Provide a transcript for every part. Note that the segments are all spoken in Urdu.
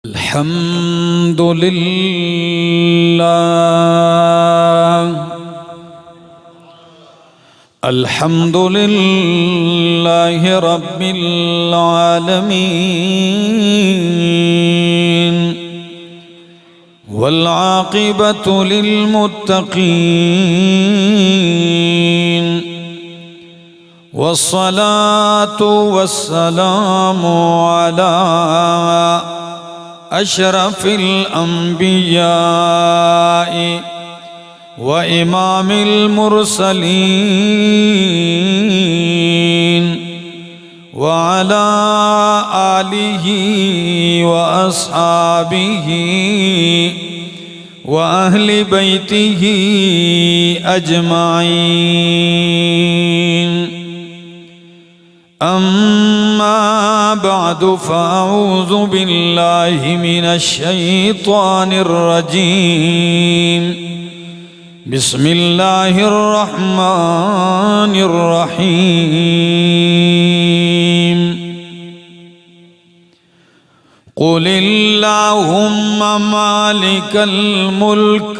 الحمد لله الحمد لله رب العالمين والعاقبة للمتقين والصلاة والسلام على أشرف الأنبياء وإمام المرسلين وعلى آله وأصحابه وأهل بيته أجمعين أما بعد فأعوذ بالله من الشيطان الرجيم بسم الله الرحمن الرحيم قل اللهم مالك الملك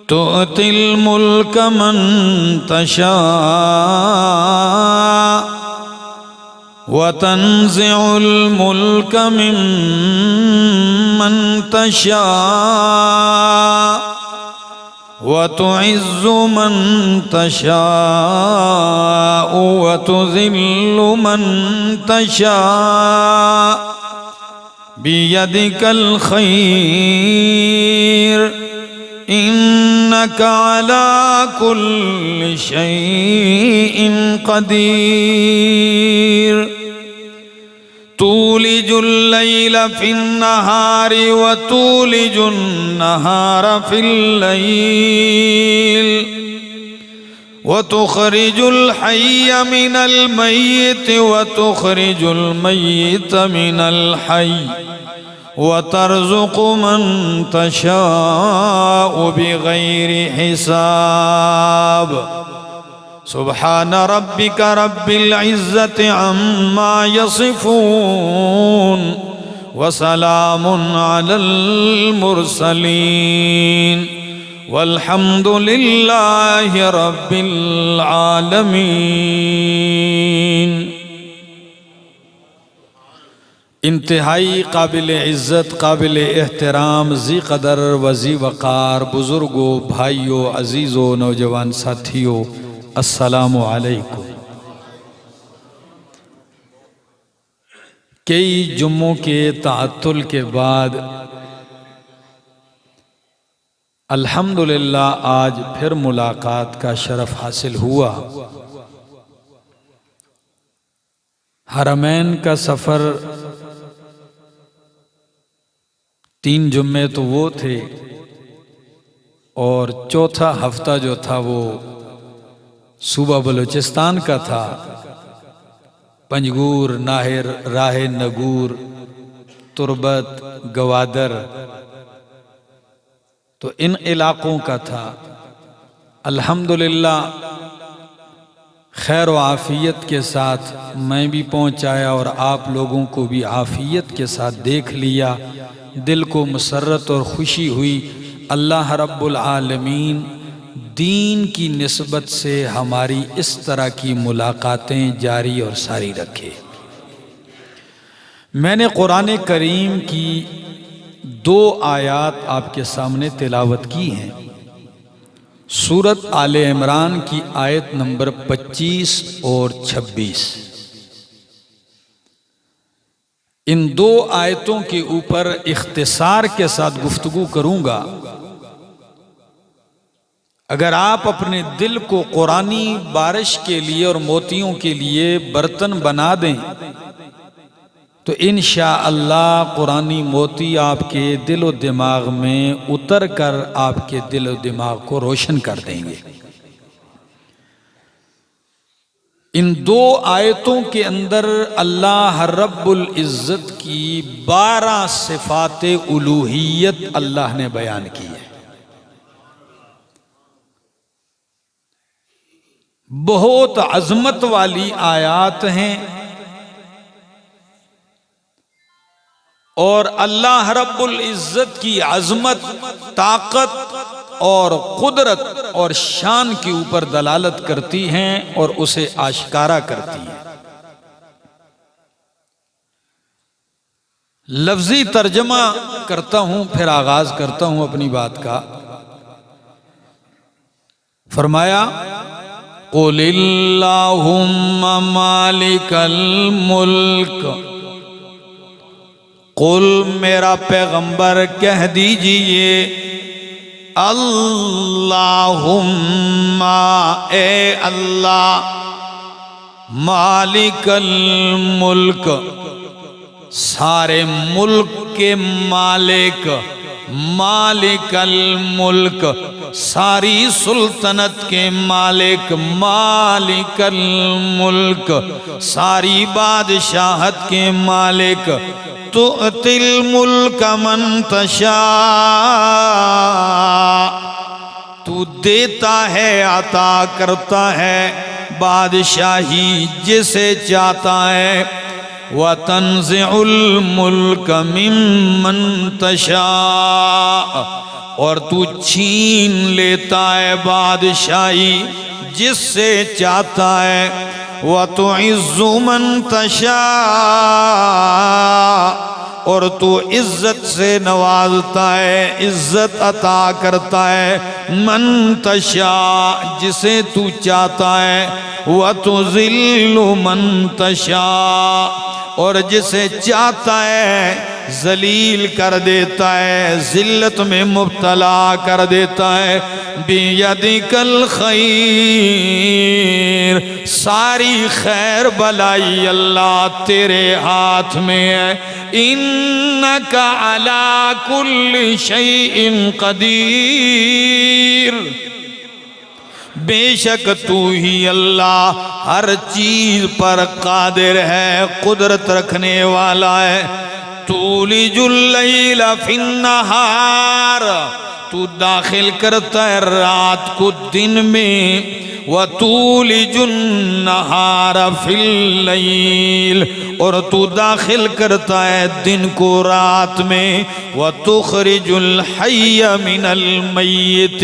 تؤتي الملك من تشاء وتنزع الملك ممن تشاء وتعز من تشاء وتذل من تشاء بيدك الخير إنك على كل شيء قدير تولج الليل في النهار وتولج النهار في الليل وتخرج الحي من الميت وتخرج الميت من الحي وترزق من تشاء بغير حساب سبحان ربك رب العزة عما يصفون وسلام على المرسلين والحمد لله رب العالمين. انتہائی قابل عزت، قابل احترام، ذی قدر و ذی وقار بزرگوں، بھائیوں، عزیزوں، نوجوان ساتھیوں، السلام علیکم. کئی جمعوں کے تعطل کے بعد الحمدللہ آج پھر ملاقات کا شرف حاصل ہوا. حرمین کا سفر 3 جمعے تو وہ تھے اور چوتھا ہفتہ جو تھا وہ صوبہ بلوچستان کا تھا. پنجگور، ناہر، راہ نگور، تربت، گوادر، تو ان علاقوں کا تھا. الحمدللہ خیر و عافیت کے ساتھ میں بھی پہنچایا اور آپ لوگوں کو بھی عافیت کے ساتھ دیکھ لیا. دل کو مسرت اور خوشی ہوئی. اللہ رب العالمین دین کی نسبت سے ہماری اس طرح کی ملاقاتیں جاری اور ساری رکھے. میں نے قرآن کریم کی 2 آیات آپ کے سامنے تلاوت کی ہیں. سورت آل عمران کی آیت نمبر 25 اور 26. ان 2 آیتوں کے اوپر اختصار کے ساتھ گفتگو کروں گا. اگر آپ اپنے دل کو قرآنی بارش کے لیے اور موتیوں کے لیے برتن بنا دیں تو انشاءاللہ قرآنی موتی آپ کے دل و دماغ میں اتر کر آپ کے دل و دماغ کو روشن کر دیں گے. ان 2 آیتوں کے اندر اللہ رب العزت کی 12 صفات الوہیت اللہ نے بیان کی ہے. بہت عظمت والی آیات ہیں. اور اللہ رب العزت کی عظمت، طاقت اور قدرت اور شان کے اوپر دلالت کرتی ہیں اور اسے آشکارا کرتی ہیں۔ لفظی ترجمہ کرتا ہوں، پھر آغاز کرتا ہوں اپنی بات کا۔ فرمایا قُلِ اللَّهُمَّ مَالِكَ الْمُلْكِ، قل میرا پیغمبر کہہ دیجئے، اللہم اے اللہ، مالک الملک سارے ملک کے مالک، مالک الملک ساری سلطنت کے مالک، مالک الملک ساری بادشاہت کے مالک، تؤتی الملک من تشاء، تو دیتا ہے عطا کرتا ہے بادشاہی جسے چاہتا ہے، وَتَنزِعُ الْمُلْكَ مِمَّن تَشَاءُ، اور تو چھین لیتا ہے بادشاہی جس سے چاہتا ہے، وَتُعِزُّ مَن تَشَاءُ، اور تو عزت سے نوازتا ہے، عزت عطا کرتا ہے، من تشاء جسے تو چاہتا ہے، وَتُذِلُّ مَن تَشَاءُ، اور جسے چاہتا ہے ذلیل کر دیتا ہے، ذلت میں مبتلا کر دیتا ہے۔ بِيَدِكَ الْخَيْرِ، ساری خیر بلائی اللہ تیرے ہاتھ میں ہے، إِنَّكَ عَلَى كُلِّ شَيْءٍ قَدِيرٌ، بے شک تو ہی اللہ ہر چیز پر قادر ہے، قدرت رکھنے والا ہے۔ تولج اللیل فی النہار، تو داخل کرتا ہے رات کو دن میں، وَتُولِجُ النَّهَارَ فِي اللَّيْلِ، اور تو داخل کرتا ہے دن کو رات میں، وَتُخْرِجُ الْحَيَّ مِنَ الْمَيِّتِ،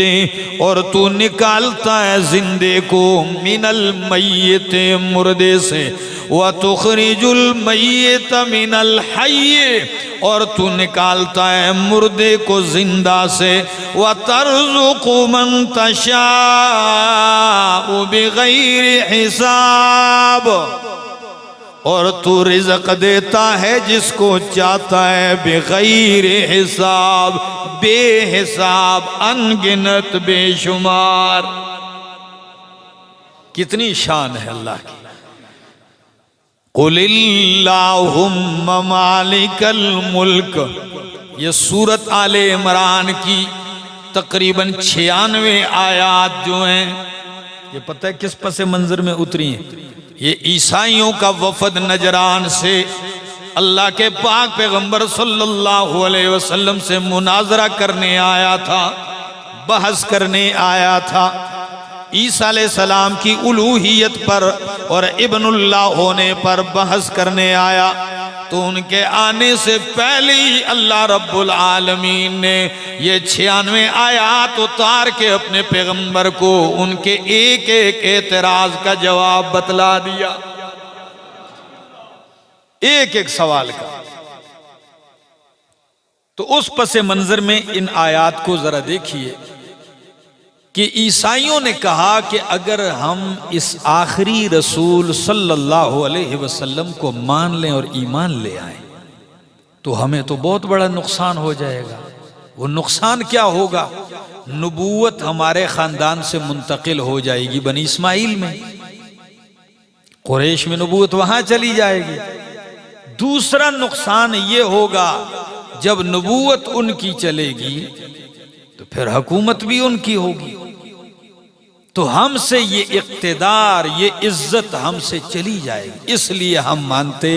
اور تو نکالتا ہے زندے کو من المیت مردے سے، وَتُخْرِجُ الْمَيِّتَ مِنَ الْحَيِّ، اور تو نکالتا ہے مردے کو زندہ سے، وَتَرْزُقُ مَن تَشَاءُ بِغَيْرِ حِسَابٍ، اور تو رزق دیتا ہے جس کو چاہتا ہے بغیر حساب، بے حساب، انگنت، بے شمار۔ کتنی شان ہے اللہ کی۔ قُلِ اللَّهُمَّ مَالِكَ الْمُلْكِ، یہ سورت آل عمران کی تقریباً 96 آیات جو ہیں، یہ پتہ ہے کس پس منظر میں اتری ہیں؟ یہ عیسائیوں کا وفد نجران سے اللہ کے پاک پیغمبر صلی اللہ علیہ وسلم سے مناظرہ کرنے آیا تھا، بحث کرنے آیا تھا، عیسیٰ علیہ السلام کی الوہیت پر اور ابن اللہ ہونے پر بحث کرنے آیا۔ تو ان کے آنے سے پہلے ہی اللہ رب العالمین نے یہ 96 آیات اتار کے اپنے پیغمبر کو ان کے ایک ایک اعتراض کا جواب بتلا دیا، ایک ایک سوال کا۔ تو اس پس منظر میں ان آیات کو ذرا دیکھیے کہ عیسائیوں نے کہا کہ اگر ہم اس آخری رسول صلی اللہ علیہ وسلم کو مان لیں اور ایمان لے آئیں تو ہمیں تو بہت بڑا نقصان ہو جائے گا۔ وہ نقصان کیا ہوگا؟ نبوت ہمارے خاندان سے منتقل ہو جائے گی بنی اسماعیل میں، قریش میں نبوت وہاں چلی جائے گی۔ دوسرا نقصان یہ ہوگا جب نبوت ان کی چلے گی تو پھر حکومت بھی ان کی ہوگی، تو ہم سے یہ اقتدار، یہ عزت ہم سے چلی جائے گی، اس لیے ہم مانتے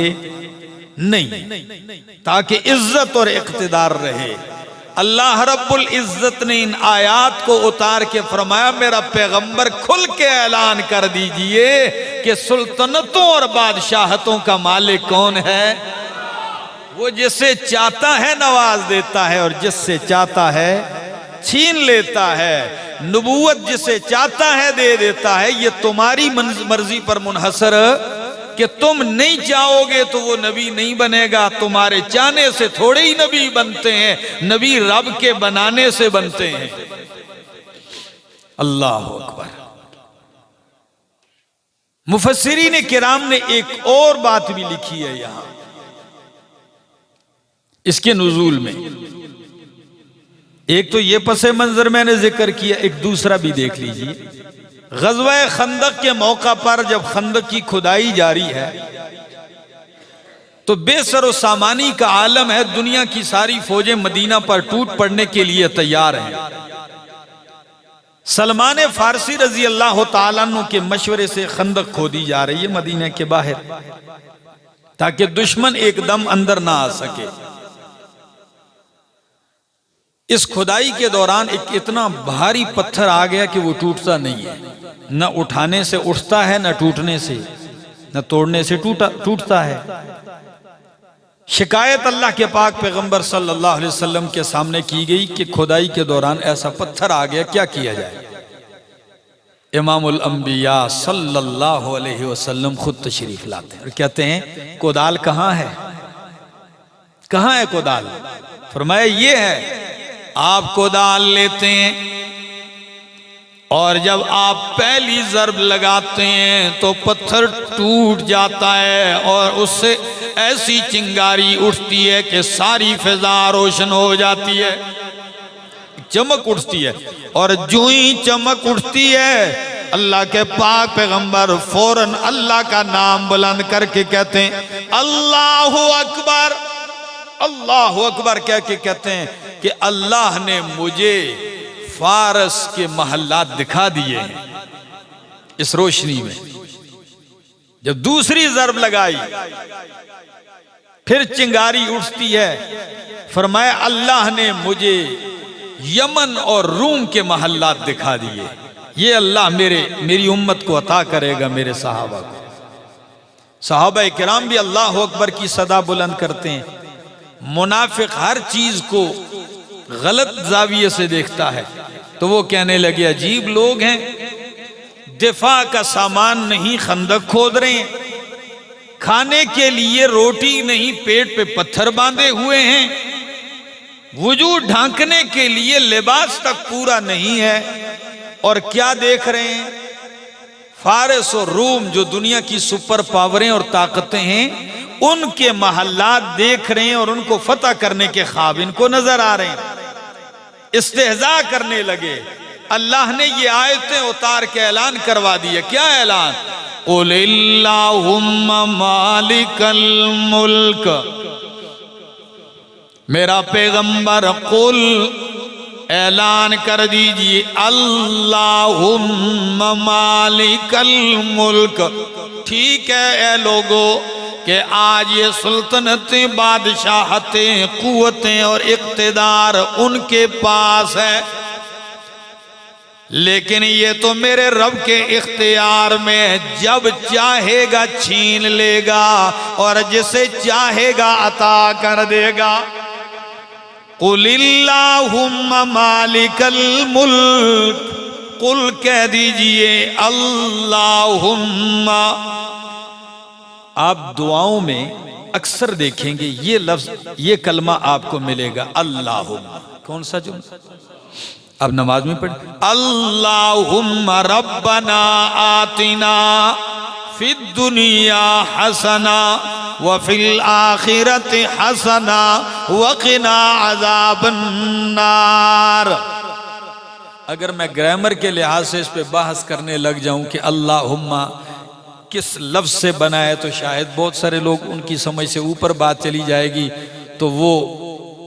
نہیں، تاکہ عزت اور اقتدار رہے۔ اللہ رب العزت نے ان آیات کو اتار کے فرمایا میرا پیغمبر کھل کے اعلان کر دیجئے کہ سلطنتوں اور بادشاہتوں کا مالک کون ہے؟ وہ جسے چاہتا ہے نواز دیتا ہے اور جس سے چاہتا ہے چھین لیتا ہے۔ نبوت جسے چاہتا ہے دے دیتا ہے۔ یہ تمہاری مرضی پر منحصر کہ تم نہیں چاہو گے تو وہ نبی نہیں بنے گا۔ تمہارے چاہنے سے تھوڑے ہی نبی بنتے ہیں، نبی رب کے بنانے سے بنتے ہیں۔ اللہ اکبر۔ مفسرین کرام نے ایک اور بات بھی لکھی ہے یہاں اس کے نزول میں۔ ایک تو یہ پس منظر میں نے ذکر کیا، ایک دوسرا بھی دیکھ لیجئے۔ غزوہ خندق کے موقع پر جب خندق کی کھدائی جاری ہے تو بے سر و سامانی کا عالم ہے، دنیا کی ساری فوجیں مدینہ پر ٹوٹ پڑنے کے لیے تیار ہیں۔ سلمان فارسی رضی اللہ تعالیٰ عنہ کے مشورے سے خندق کھودی جا رہی ہے مدینہ کے باہر، تاکہ دشمن ایک دم اندر نہ آ سکے۔ اس کھدائی کے دوران ایک اتنا بھاری پتھر آ گیا کہ وہ ٹوٹتا نہیں ہے، نہ اٹھانے سے اٹھتا ہے، نہ ٹوٹنے سے، نہ توڑنے سے ٹوٹتا ہے۔ شکایت اللہ کے پاک پیغمبر صلی اللہ علیہ وسلم کے سامنے کی گئی کہ کھدائی کے دوران ایسا پتھر آ گیا، کیا کیا جائے؟ امام الانبیاء صلی اللہ علیہ وسلم خود تشریف لاتے ہیں اور کہتے ہیں کودال کہاں ہے؟ کہاں ہے کودال؟ فرمایا یہ ہے۔ آپ کودال لیتے ہیں اور جب آپ پہلی ضرب لگاتے ہیں تو پتھر ٹوٹ جاتا ہے اور اس سے ایسی چنگاری اٹھتی ہے کہ ساری فضا روشن ہو جاتی ہے، چمک اٹھتی ہے، اور جو ہی چمک اٹھتی ہے اللہ کے پاک پیغمبر فوراً اللہ کا نام بلند کر کے کہتے ہیں اللہ اکبر، اللہ اکبر کہہ کے کہتے ہیں کہ اللہ نے مجھے فارس کے محلات دکھا دیے ہیں۔ اس روشنی میں جب دوسری ضرب لگائی پھر چنگاری اٹھتی ہے، فرمایا اللہ نے مجھے یمن اور روم کے محلات دکھا دیے، یہ اللہ میری امت کو عطا کرے گا، میرے صحابہ کو۔ صحابہ کرام بھی اللہ اکبر کی صدا بلند کرتے ہیں۔ منافق ہر چیز کو غلط زاویے سے دیکھتا ہے تو وہ کہنے لگے عجیب لوگ ہیں، دفاع کا سامان نہیں خندق کھود رہے ہیں، کھانے کے لیے روٹی نہیں پیٹ پہ پتھر باندھے ہوئے ہیں، وجود ڈھانکنے کے لیے لباس تک پورا نہیں ہے، اور کیا دیکھ رہے ہیں؟ فارس اور روم جو دنیا کی سپر پاوریں اور طاقتیں ہیں ان کے محلات دیکھ رہے ہیں اور ان کو فتح کرنے کے خواب ان کو نظر آ رہے ہیں۔ استہزاء کرنے لگے۔ اللہ نے یہ آیتیں اتار کے اعلان کروا دیا۔ کیا اعلان؟ قُلِ اللَّهُمَّ مَالِكَ الْمُلْكَ، میرا پیغمبر قل اعلان کر دیجئے اللہم مالک الملک، ٹھیک ہے اے لوگو کہ آج یہ سلطنتیں، بادشاہتیں، قوتیں اور اقتدار ان کے پاس ہے، لیکن یہ تو میرے رب کے اختیار میں، جب چاہے گا چھین لے گا اور جسے چاہے گا عطا کر دے گا۔ قُلِ اللَّهُمَّ مَالِكَ الْمُلْكِ، قل کہہ دیجئے اللہم۔ آپ دعاؤں میں اکثر دیکھیں گے یہ لفظ، یہ کلمہ آپ کو ملے گا اللہم۔ کون سا جملہ؟ اب نماز میں پڑھیں اللہم ربنا آتنا فی الدنیا حسنا وفی الآخرت حسنا وقنا عذاب النار۔ اگر میں گرامر کے لحاظ سے اس پہ بحث کرنے لگ جاؤں کہ اللہم کس لفظ سے بنا ہے تو شاید بہت سارے لوگ ان کی سمجھ سے اوپر بات چلی جائے گی تو وہ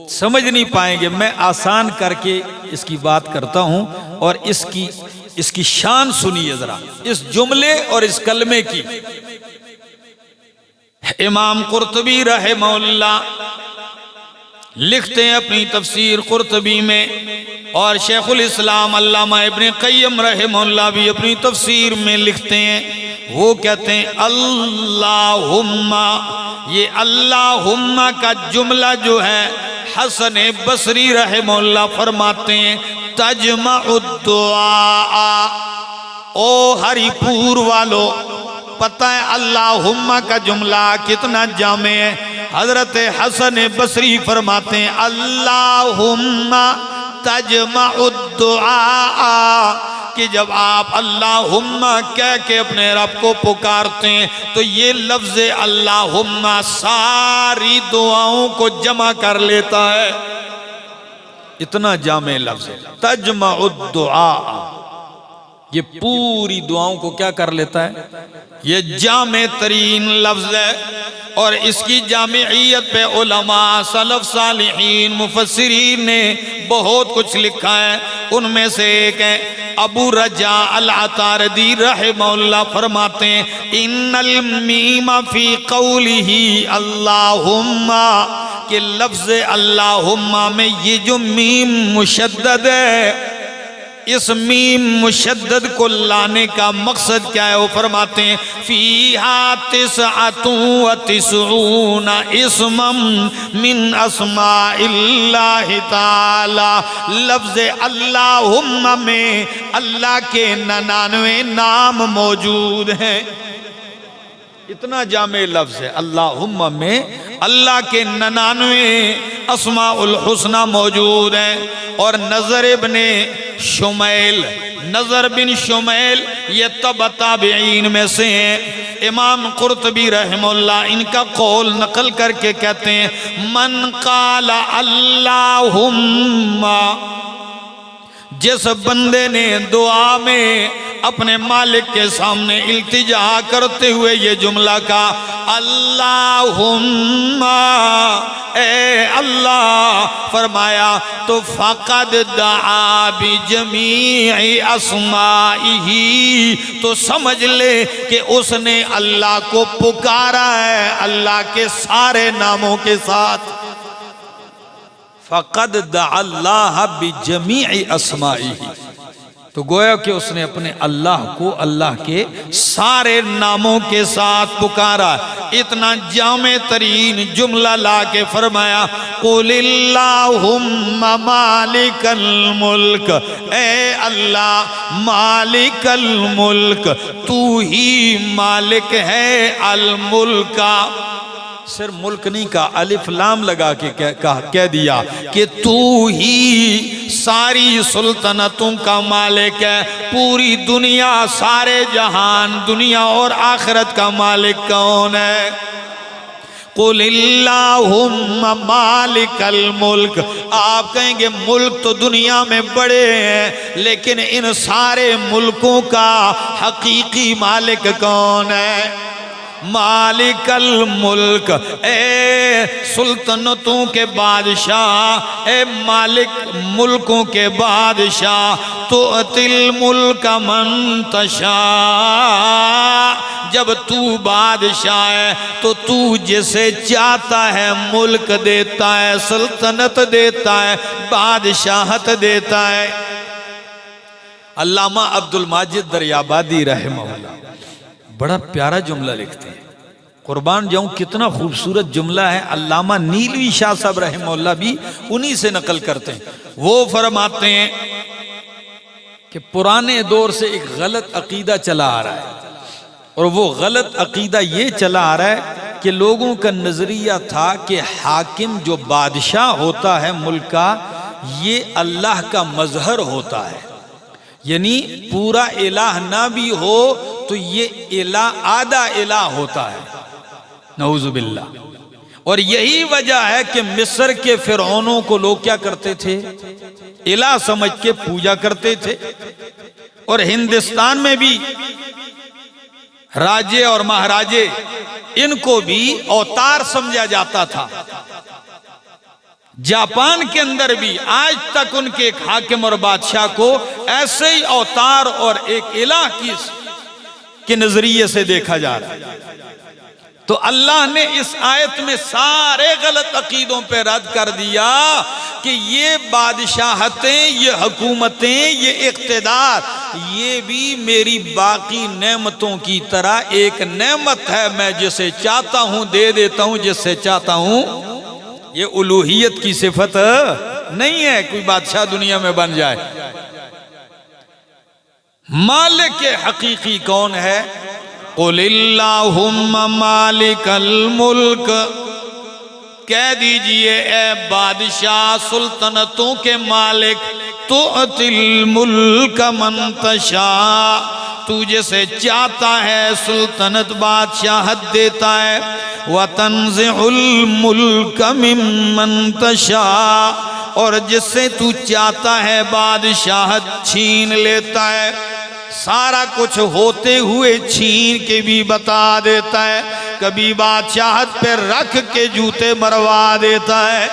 سمجھ نہیں پائیں گے۔ میں آسان کر کے اس کی بات کرتا ہوں اور اس کی شان سنیے ذرا، اس جملے اور اس کلمے کی۔ امام قرطبی رحمہ اللہ لکھتے ہیں اپنی تفسیر قرطبی میں، اور شیخ الاسلام علامہ ابن قیم رحمہ اللہ بھی اپنی تفسیر میں لکھتے ہیں، وہ کہتے ہیں اللہم یہ اللہم کا جملہ جو ہے حسن بصری رحمہ اللہ فرماتے ہیں تجمع الدعاء، او ہری پور والو پتہ ہے اللہم کا جملہ کتنا جامع ہے۔ حضرت حسن بصری فرماتے ہیں اللہم تجمع الدعاء، کہ جب آپ اللہم کہہ کے اپنے رب کو پکارتے ہیں تو یہ لفظ اللہم ساری دعاؤں کو جمع کر لیتا ہے، اتنا جامع لفظ ہے تجمع الدعاء، یہ پوری دعاؤں کو کیا کر لیتا ہے، یہ جامع ترین لفظ ہے۔ اور اس کی جامعیت پہ علماء سلف صالحین مفسرین نے بہت کچھ لکھا ہے، ان میں سے ایک ہے ابو رجاء العطاردی رحمہ اللہ فرماتے ہیں ان المیم فی قولہ اللہم، کہ لفظ اللہم میں یہ جو میم مشدد ہے، اس میم مشدد کو لانے کا مقصد کیا ہے؟ وہ فرماتے ہیں فیہا 99 اسما من اسماء اللہ تعالی، لفظ اللہم میں اللہ کے 99 نام موجود ہیں، اتنا جامع لفظ ہے۔ اللہم میں اللہ کے 99 اسماء الحسنہ موجود ہیں۔ اور نظر بن شمیل یہ تابعین میں سے ہیں۔ امام قرطبی رحمہ اللہ ان کا قول نقل کر کے کہتے ہیں من قال اللہم، جس بندے نے دعا میں اپنے مالک کے سامنے التجا کرتے ہوئے یہ جملہ کہا اللہم اے اللہ، فرمایا تو فقد دعا بجمیع اسمائہ، تو سمجھ لے کہ اس نے اللہ کو پکارا ہے اللہ کے سارے ناموں کے ساتھ۔ فقد دعا اللہ بجمیع اسمائہ، تو گویا کہ اس نے اپنے اللہ کو اللہ کے سارے ناموں کے ساتھ پکارا۔ اتنا جامع ترین جملہ لا کے فرمایا قُلِ اللہم مالک الملک، اے اللہ مالک الملک، تو ہی مالک ہے الملک کا، صرف ملک نہیں کہا، الف لام لگا کے کہہ دیا کہ تو ہی ساری سلطنتوں کا مالک ہے، پوری دنیا سارے جہان دنیا اور آخرت کا مالک کون ہے؟ قُلِ اللہم مالک الملک، آپ کہیں گے ملک تو دنیا میں بڑے ہیں لیکن ان سارے ملکوں کا حقیقی مالک کون ہے؟ مالک الملک، اے سلطنتوں کے بادشاہ، اے مالک ملکوں کے بادشاہ، تُؤْتِي الْمُلْكَ مَن تَشَاءُ، جب تو بادشاہ ہے تو تو جسے چاہتا ہے ملک دیتا ہے، سلطنت دیتا ہے، بادشاہت دیتا ہے۔ علامہ عبد الماجد دریابادی رحمہ اللہ بڑا پیارا جملہ لکھتے ہیں، قربان جاؤں کتنا خوبصورت جملہ ہے۔ علامہ نیلوی شاہ صاحب رحمہ اللہ بھی انہی سے نقل کرتے ہیں۔ وہ فرماتے ہیں کہ پرانے دور سے ایک غلط عقیدہ چلا آ رہا ہے، اور وہ غلط عقیدہ یہ چلا آ رہا ہے کہ لوگوں کا نظریہ تھا کہ حاکم جو بادشاہ ہوتا ہے ملک کا، یہ اللہ کا مظہر ہوتا ہے، یعنی پورا الہ نہ بھی ہو تو یہ الہ آدھا الہ ہوتا ہے، نعوذ باللہ۔ اور یہی وجہ ہے کہ مصر کے فرعونوں کو لوگ کیا کرتے تھے؟ الہ سمجھ کے پوجا کرتے تھے۔ اور ہندوستان میں بھی راجے اور مہاراجے ان کو بھی اوتار سمجھا جاتا تھا۔ جاپان کے اندر بھی آج تک ان کے ایک حاکم اور بادشاہ کو ایسے ہی اوتار اور ایک الہ کے نظریے سے دیکھا جا رہا ہے۔ تو اللہ نے اس آیت میں سارے غلط عقیدوں پہ رد کر دیا کہ یہ بادشاہتیں، یہ حکومتیں، یہ اقتدار، یہ بھی میری باقی نعمتوں کی طرح ایک نعمت ہے، میں جسے چاہتا ہوں دے دیتا ہوں، جس سے چاہتا ہوں۔ یہ الوہیت کی صفت نہیں ہے کوئی بادشاہ دنیا میں بن جائے۔ مالک حقیقی کون ہے؟ قل اللہم مالک الملک، کہہ دیجئے اے بادشاہ سلطنتوں کے مالک، تؤتی الملک من تشاء، تو جسے چاہتا ہے سلطنت بادشاہت دیتا ہے، وتنزع الملک ممن تشاء، اور جس سے تو چاہتا ہے بادشاہت چھین لیتا ہے۔ سارا کچھ ہوتے ہوئے چھین کے بھی بتا دیتا ہے، کبھی بادشاہت پہ رکھ کے جوتے مروا دیتا ہے۔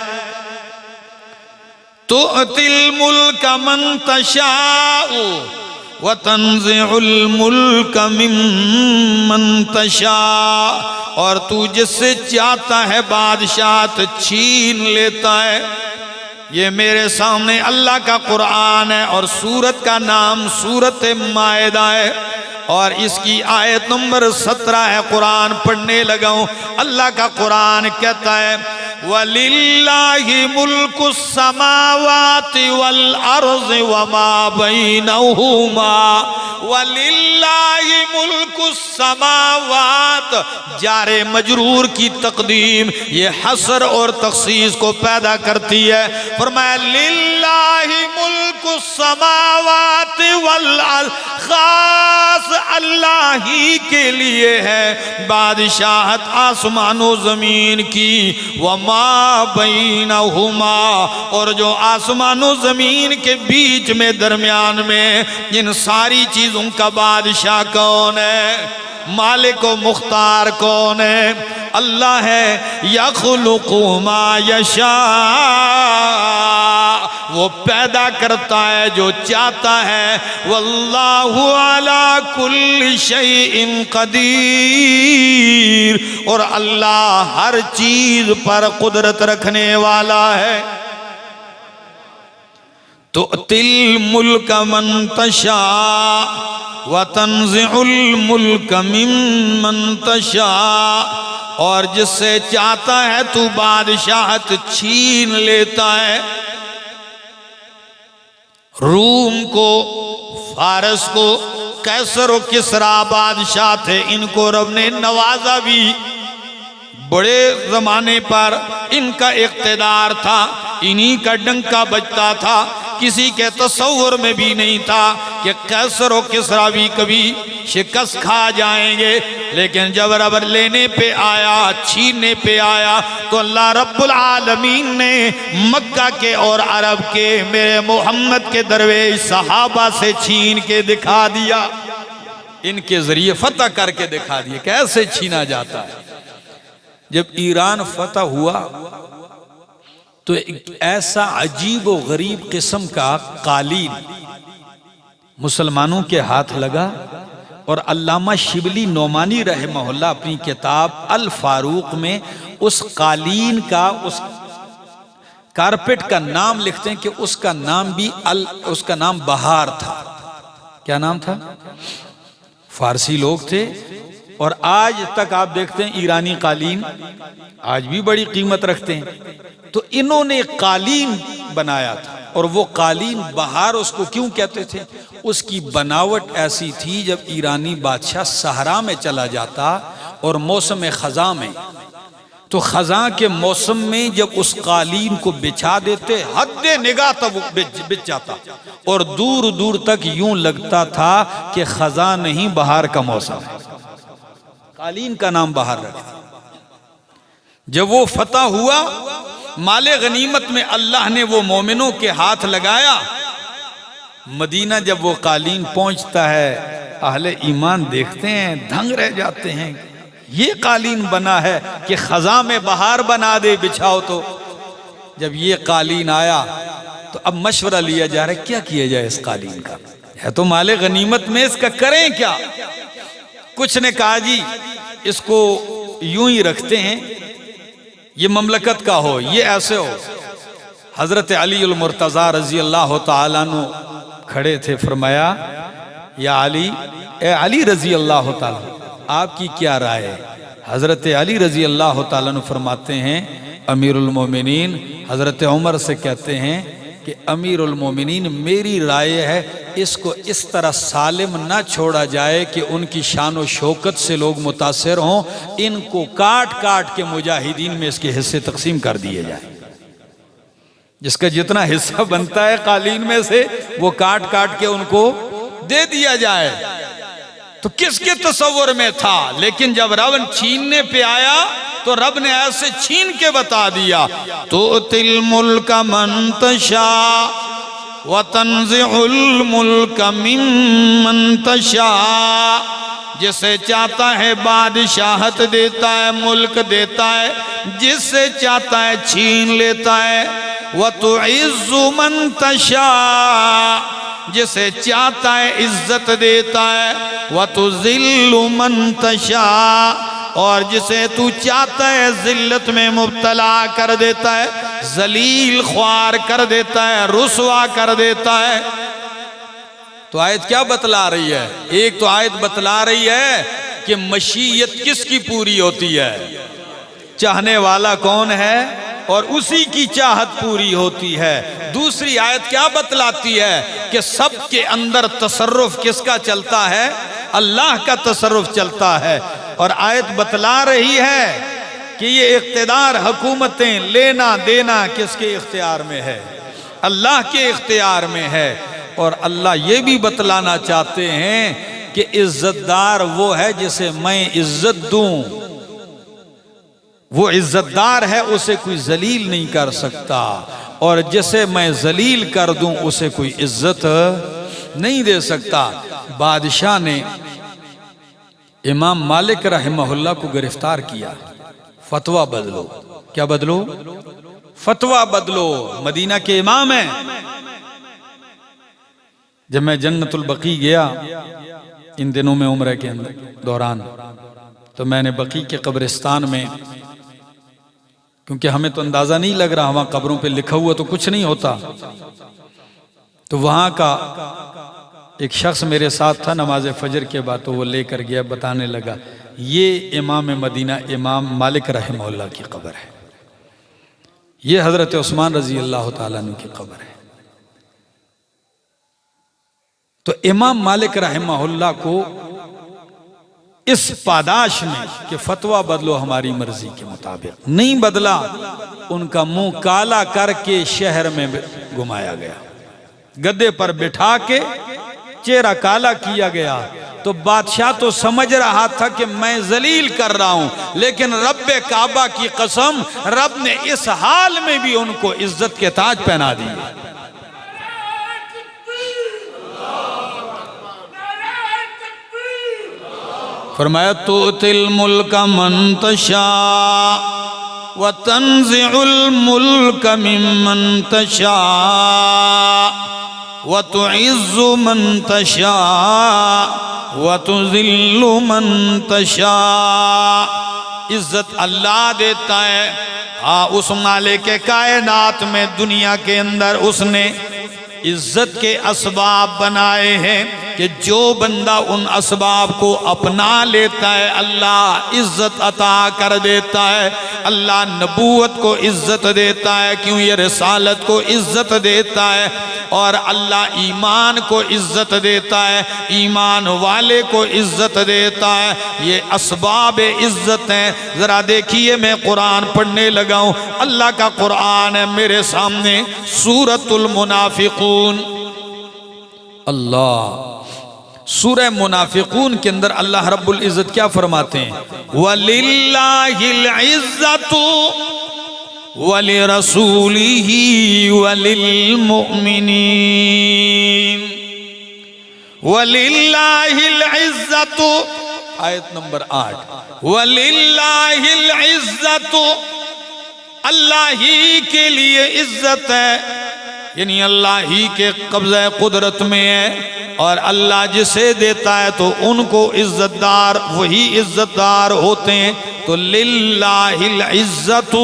تؤتی الملک من تشاء وتنزع الملک ممن تشاء، اور تو جس سے چاہتا ہے بادشاہت چھین لیتا ہے۔ یہ میرے سامنے اللہ کا قرآن ہے اور سورت کا نام سورت مائدہ ہے، اور اس کی آیت نمبر 17 ہے۔ قرآن پڑھنے لگا ہوں، اللہ کا قرآن کہتا ہے وَلِلَّهِ مُلْكُ السَّمَاوَاتِ وَالْأَرْضِ وَمَا بَيْنَهُمَا، وَلِلَّهِ مُلْكُ السَّمَاوَاتِ، جار مجرور کی تقدیم یہ حصر اور تخصیص کو پیدا کرتی ہے۔ فرمایا لِلَّهِ مُلْكُ السَّمَاوَاتِ وَالْأَرْضِ، خاص اللہ ہی کے لیے ہے بادشاہت آسمان و زمین کی، وما بینہما، اور جو آسمان و زمین کے بیچ میں درمیان میں، ان ساری چیزوں کا بادشاہ کون ہے؟ مالک و مختار کون ہے؟ اللہ ہے۔ یخلق ما یشاء، وہ پیدا کرتا ہے جو چاہتا ہے۔ واللہ علی کل شیء قدیر، اور اللہ ہر چیز پر قدرت رکھنے والا ہے۔ تؤتی الملک من تشاء وتنزع الملک ممن تشاء، اور جس سے چاہتا ہے تو بادشاہت چھین لیتا ہے۔ روم کو، فارس کو قیصر و کسریٰ بادشاہ تھے، ان کو رب نے نوازا بھی۔ بڑے زمانے پر ان کا اقتدار تھا، انہی کا ڈنکا بجتا تھا، کسی کے تصور میں بھی نہیں تھا کہ قیصر و کسریٰ بھی کبھی شکست کھا جائیں گے۔ لیکن جب رب لینے پہ آیا، چھیننے پہ آیا، تو اللہ رب العالمین نے مکہ کے اور عرب کے میرے محمد کے درویش صحابہ سے چھین کے دکھا دیا، ان کے ذریعے فتح کر کے دکھا دیا کیسے چھینا جاتا ہے۔ جب ایران فتح ہوا تو ایک ایسا عجیب و غریب قسم کا قالین مسلمانوں کے ہاتھ لگا، اور علامہ شبلی نعمانی رحمہ اللہ اپنی کتاب الفاروق میں اس قالین کا، اس کارپٹ کا نام لکھتے ہیں کہ اس کا نام بھی اس کا نام بہار تھا۔ کیا نام تھا؟ فارسی لوگ تھے، اور آج تک آپ دیکھتے ہیں ایرانی قالین آج بھی بڑی قیمت رکھتے ہیں۔ تو انہوں نے قالین بنایا تھا، اور وہ قالین بہار اس کو کیوں کہتے تھے؟ اس کی بناوٹ ایسی تھی، جب ایرانی بادشاہ صحرا میں چلا جاتا اور موسم خزاں میں، تو خزاں کے موسم میں جب اس قالین کو بچھا دیتے، حد نگاہ تک وہ بچ جاتا، اور دور دور تک یوں لگتا تھا کہ خزاں نہیں بہار کا موسم ہے۔ قالین کا نام بہار رکھا۔ جب وہ فتح ہوا، مال غنیمت میں اللہ نے وہ مومنوں کے ہاتھ لگایا۔ مدینہ جب وہ قالین پہنچتا ہے، اہل ایمان دیکھتے ہیں، دھنگ رہ جاتے ہیں، یہ قالین بنا ہے کہ خزاں میں بہار بنا دے، بچھاؤ تو۔ جب یہ قالین آیا تو اب مشورہ لیا جا رہا ہے کیا کیا جائے اس قالین کا، ہے تو مال غنیمت میں، اس کا کریں کیا؟ کچھ نے کہا جی اس کو یوں ہی رکھتے ہیں، یہ مملکت کا ہو، یہ ایسے ہو۔ حضرت علی المرتضیٰ رضی اللہ تعالیٰ عنہ کھڑے تھے، فرمایا یا علی، اے علی رضی اللہ تعالیٰ آپ کی کیا رائے ہے؟ حضرت علی رضی اللہ تعالیٰ عنہ فرماتے ہیں امیر المومنین، حضرت عمر سے کہتے ہیں کہ امیر المومنین میری رائے ہے اس کو اس طرح سالم نہ چھوڑا جائے کہ ان کی شان و شوکت سے لوگ متاثر ہوں، ان کو کاٹ کاٹ کے مجاہدین میں اس کے حصے تقسیم کر دیے جائیں، جس کا جتنا حصہ بنتا ہے قالین میں سے وہ کاٹ کاٹ کے ان کو دے دیا جائے۔ تو کس کے تصور میں تھا؟ لیکن جب رب چھیننے پہ آیا تو رب نے ایسے چھین کے بتا دیا، تُؤْتِي الْمُلْكَ مَن تَشَاءُ وَتَنزِعُ الْمُلْكَ مِمَّن تَشَاءُ، جسے چاہتا ہے بادشاہت دیتا ہے، ملک دیتا ہے، جس سے چاہتا ہے چھین لیتا ہے۔ وَتُعِزُّ مَن تَشَاءُ، جسے چاہتا ہے عزت دیتا ہے۔ وَتُذِلُّ مَن تَشَاءُ، اور جسے تو چاہتا ہے ذلت میں مبتلا کر دیتا ہے، ذلیل خوار کر دیتا ہے، رسوا کر دیتا ہے۔ تو آیت کیا بتلا رہی ہے؟ ایک تو آیت بتلا رہی ہے کہ مشیت کس کی پوری ہوتی ہے؟ چاہنے والا کون ہے اور اسی کی چاہت پوری ہوتی ہے۔ دوسری آیت کیا بتلاتی ہے کہ سب کے اندر تصرف کس کا چلتا ہے؟ اللہ کا تصرف چلتا ہے۔ اور آیت بتلا رہی ہے کہ یہ اقتدار، حکومتیں، لینا دینا کس کے اختیار میں ہے؟ اللہ کے اختیار میں ہے۔ اور اللہ یہ بھی بتلانا چاہتے ہیں کہ عزت دار وہ ہے جسے میں عزت دوں، وہ عزت دار ہے، اسے کوئی ذلیل نہیں کر سکتا، اور جسے میں ذلیل کر دوں اسے کوئی عزت نہیں دے سکتا۔ بادشاہ نے امام مالک رحمہ اللہ کو گرفتار کیا، فتویٰ بدلو۔ کیا بدلو؟ فتویٰ بدلو۔ مدینہ کے امام ہیں۔ جب میں جنت البقیع گیا ان دنوں میں عمرہ کے دوران، تو میں نے بقیع کے قبرستان میں، کیونکہ ہمیں تو اندازہ نہیں لگ رہا، وہاں قبروں پہ لکھا ہوا تو کچھ نہیں ہوتا، تو وہاں کا ایک شخص میرے ساتھ تھا نماز فجر کے بعد، تو وہ لے کر گیا، بتانے لگا یہ امام مدینہ امام مالک رحمہ اللہ کی قبر ہے، یہ حضرت عثمان رضی اللہ تعالیٰ عنہ کی قبر ہے۔ تو امام مالک رحمہ اللہ کو اس پاداش میں کہ فتویٰ بدلو ہماری مرضی کے مطابق، نہیں بدلا، ان کا منہ کالا کر کے شہر میں گھمایا گیا، گدے پر بٹھا کے چہرہ کالا کیا گیا۔ تو بادشاہ تو سمجھ رہا تھا کہ میں ذلیل کر رہا ہوں، لیکن رب کعبہ کی قسم، رب نے اس حال میں بھی ان کو عزت کے تاج پہنا دیے۔ فرمایا تُؤْتِي الْمُلْكَ مَن تَشَاءُ وَتَنزِعُ الْمُلْكَ مِمَّن تَشَاءُ وَتُعِزُّ مَن تَشَاءُ وَتُذِلُّ مَن تَشَاءُ۔ عزت اللہ دیتا ہے، اس مالک کائنات میں، دنیا کے اندر اس نے عزت کے اسباب بنائے ہیں کہ جو بندہ ان اسباب کو اپنا لیتا ہے اللہ عزت عطا کر دیتا ہے۔ اللہ نبوت کو عزت دیتا ہے، کیوں؟ یہ رسالت کو عزت دیتا ہے، اور اللہ ایمان کو عزت دیتا ہے، ایمان والے کو عزت دیتا ہے۔ یہ اسباب عزت ہیں۔ ذرا دیکھیے، میں قرآن پڑھنے لگا ہوں، اللہ کا قرآن ہے میرے سامنے، سورۃ المنافقون۔ اللہ، سورہ منافقون کے اندر اللہ رب العزت کیا فرماتے ہیں؟ وَلِلَّهِ الْعِزَّةُ وَلِرَسُولِهِ وَلِلْمُؤْمِنِينَ۔ وَلِلَّهِ الْعِزَّةُ، آیت نمبر 8، وَلِلَّهِ الْعِزَّةُ، اللہ ہی کے لیے عزت ہے، یعنی اللہ ہی کے قبضہ قدرت میں ہے، اور اللہ جسے دیتا ہے تو ان کو عزت دار، وہی عزت دار ہوتے ہیں۔ تو للہ العزت،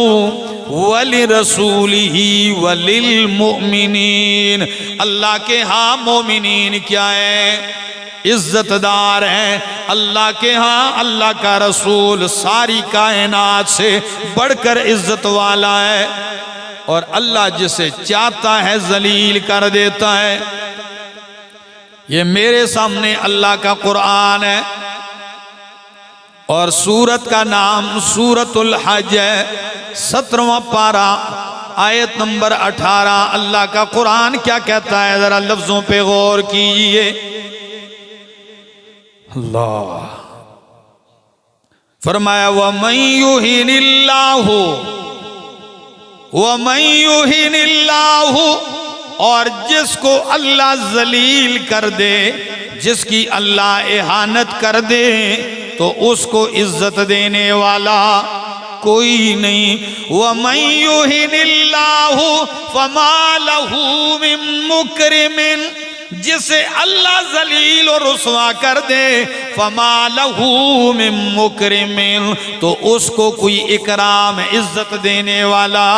وَلِرَسُولِهِ وَلِلْمُؤْمِنِينَ۔ اللہ کے ہاں مومنین کیا ہے؟ عزت دار ہیں۔ اللہ کے ہاں اللہ کا رسول ساری کائنات سے بڑھ کر عزت والا ہے، اور اللہ جسے چاہتا ہے ذلیل کر دیتا ہے۔ یہ میرے سامنے اللہ کا قرآن ہے، اور سورت کا نام سورۃ الحج ہے، 17واں پارہ آیت نمبر 18۔ اللہ کا قرآن کیا کہتا ہے؟ ذرا لفظوں پہ غور کیجئے۔ اللہ فرمایا وَمَن يُهِنِ اللَّهُ اور جس کو اللہ ذلیل کر دے، جس کی اللہ اہانت کر دے، تو اس کو عزت دینے والا کوئی نہیں۔ وَمَن يُهِنِ اللَّهُ فَمَا لَهُ مِن مُكْرِمٍ، جسے اللہ ذلیل اور رسوا کر دے، فَمَا لَهُ مِن مُكْرِمٍ، تو اس کو کوئی اکرام عزت دینے والا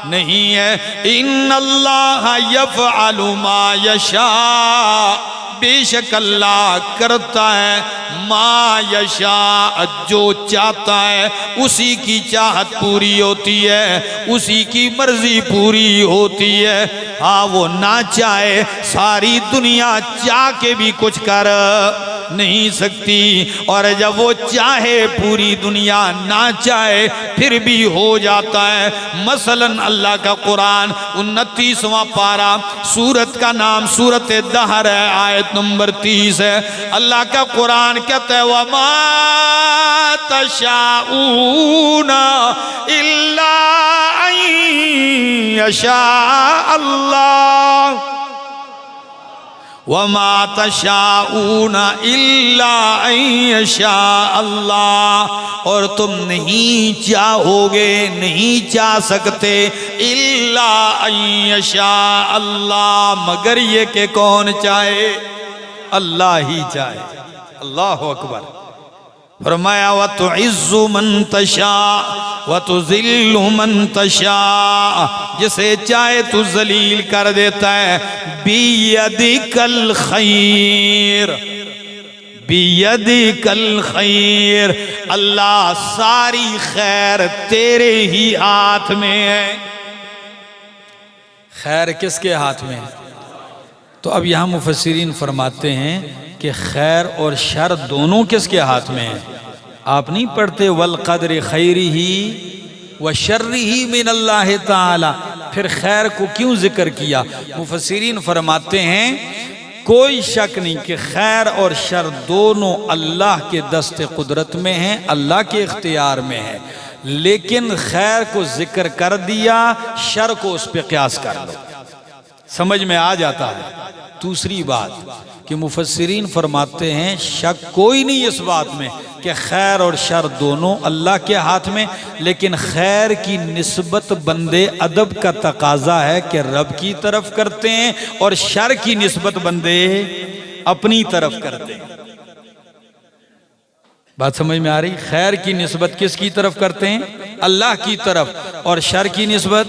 نہیں ہے۔ ان اللہ یفعل ما یشاء، بے شک اللہ کرتا ہے ما یشاء، جو چاہتا ہے اسی کی چاہت پوری ہوتی ہے، اسی کی مرضی پوری ہوتی ہے۔ ہاں وہ نہ چاہے، ساری دنیا چاہ کے بھی کچھ کر نہیں سکتی، اور جب وہ چاہے پوری دنیا نہ چاہے پھر بھی ہو جاتا ہے۔ مثلا اللہ کا قرآن 29واں پارہ، سورت کا نام سورت دہر ہے، آیت نمبر 30 ہے۔ اللہ کا قرآن کہتا ہے وَمَا تَشَاءُونَ إِلَّا أَن يَشَاءَ اللَّهُ، وَمَا تَشَاءُونَ إِلَّا أَن يَشَاءَ اللَّهُ، اور تم نہیں چاہو گے، نہیں چاہ سکتے، إِلَّا أَن يَشَاءَ اللَّهُ، مگر یہ کہ کون چاہے؟ اللہ ہی چاہے۔ اللہ اکبر۔ فرمایا وَتُعِزُّ مَن تَشَاءُ وَتُذِلُّ مَن تَشَاءُ، جسے چاہے تو ذلیل کر دیتا ہے۔ بِيَدِكَ الْخَيْرُ، بِيَدِكَ الْخَيْرُ، اللہ ساری خیر تیرے ہی ہاتھ میں ہے۔ خیر کس کے ہاتھ میں ہے؟ تو اب یہاں مفسرین فرماتے ہیں کہ خیر اور شر دونوں کس کے ہاتھ میں ہیں؟ آپ نہیں پڑھتے وَالْقَدْرِ خَيْرِهِ وَشَرِّهِ مِنَ اللَّهِ تَعَالَى، پھر خیر کو کیوں ذکر کیا؟ مفسرین فرماتے ہیں کوئی شک نہیں کہ خیر اور شر دونوں اللہ کے دست قدرت میں ہیں، اللہ کے اختیار میں ہیں، لیکن خیر کو ذکر کر دیا، شر کو اس پہ قیاس کر لو، سمجھ میں آ جاتا ہے۔ دوسری بات کہ مفسرین فرماتے ہیں شک کوئی نہیں اس بات میں کہ خیر اور شر دونوں اللہ کے ہاتھ میں، لیکن خیر کی نسبت بندے ادب کا تقاضا ہے کہ رب کی طرف کرتے ہیں، اور شر کی نسبت بندے اپنی طرف کرتے ہیں۔ بات سمجھ میں آ رہی؟ خیر کی نسبت کس کی طرف کرتے ہیں؟ اللہ کی طرف، اور شر کی نسبت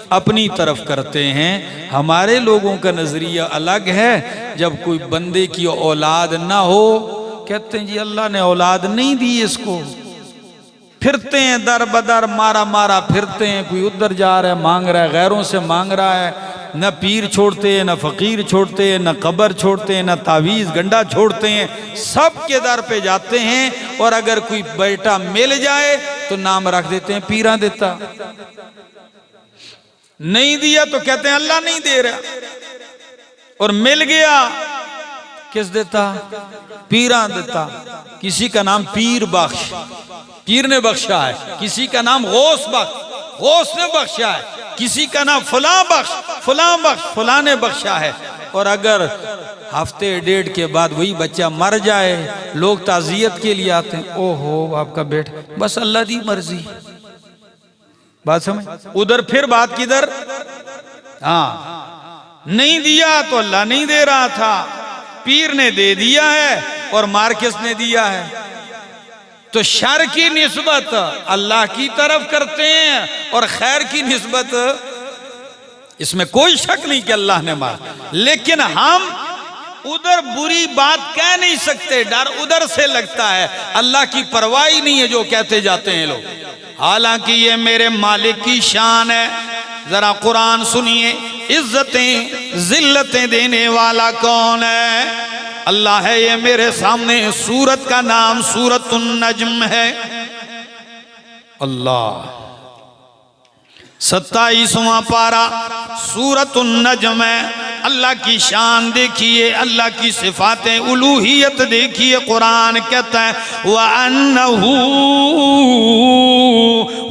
اپنی طرف کرتے ہیں۔ ہمارے لوگوں کا نظریہ الگ ہے، جب کوئی بندے کی اولاد نہ ہو کہتے ہیں جی اللہ نے اولاد نہیں دی اس کو، پھرتے ہیں در بدر مارا مارا پھرتے ہیں، کوئی ادھر جا رہا ہے مانگ رہا ہے، غیروں سے مانگ رہا ہے، نہ پیر چھوڑتے ہیں، نہ فقیر چھوڑتے ہیں، نہ قبر چھوڑتے ہیں، نہ تعویذ گنڈا چھوڑتے ہیں، سب کے در پہ جاتے ہیں، اور اگر کوئی بیٹا مل جائے تو نام رکھ دیتے ہیں پیراں دیتا، نہیں دیا تو کہتے ہیں اللہ نہیں دے رہا، اور مل گیا کس دیتا؟ پیراں دیتا۔ کسی کا نام پیر بخش، پیر نے بخشا ہے، کسی کا نام غوث بخش، غوث نے بخشا ہے، کسی کا نام فلاں بخش، فلاں بخش، فلاں نے بخشا ہے۔ اور اگر ہفتے ڈیڑھ کے بعد وہی بچہ مر جائے، لوگ تعزیت کے لیے آتے ہیں، او ہو آپ کا بیٹا، بس اللہ دی مرضی۔ بات سمجھ؟ ادھر پھر بات کدھر؟ ہاں نہیں دیا تو اللہ نہیں دے رہا تھا، پیر نے دے دیا ہے، اور مار کس نے دیا ہے؟ تو شر کی نسبت اللہ کی طرف کرتے ہیں اور خیر کی نسبت، اس میں کوئی شک نہیں کہ اللہ نے مارا، لیکن ہم ادھر بری بات کہہ نہیں سکتے، ڈر ادھر سے لگتا ہے، اللہ کی پرواہ نہیں ہے جو کہتے جاتے ہیں لوگ، حالانکہ یہ میرے مالک کی شان ہے۔ ذرا قرآن سنیے، عزتیں ذلتیں دینے والا کون ہے؟ اللہ ہے۔ یہ میرے سامنے سورت کا نام سورۃ النجم ہے۔ اللہ 27واں پارہ سورۃ النجم ہے۔ اللہ کی شان دیکھیے، اللہ کی صفات الوہیت دیکھیے۔ قرآن کہتا ہے وَأَنَّهُ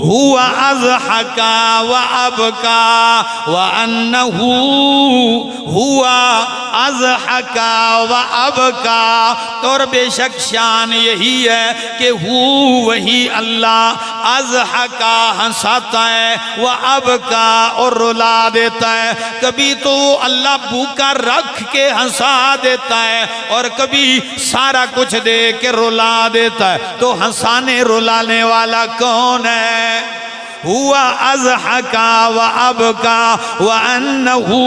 هُوَ أَضْحَكَ وَأَبْكَى، وَأَنَّهُ هُوَ أَضْحَكَ وَأَبْكَى، اور بے شک شان یہی ہے کہ وہی اللہ اضحکا ہنساتا ہے، وَأَبْكَى اور رلا دیتا ہے۔ کبھی تو وہ اللہ بھوکا رکھ کے ہنسا دیتا ہے اور کبھی سارا کچھ دے کے رلا دیتا ہے۔ تو ہنسانے رلانے والا کون ہے؟ ہوا اضحکا وابکا وانہو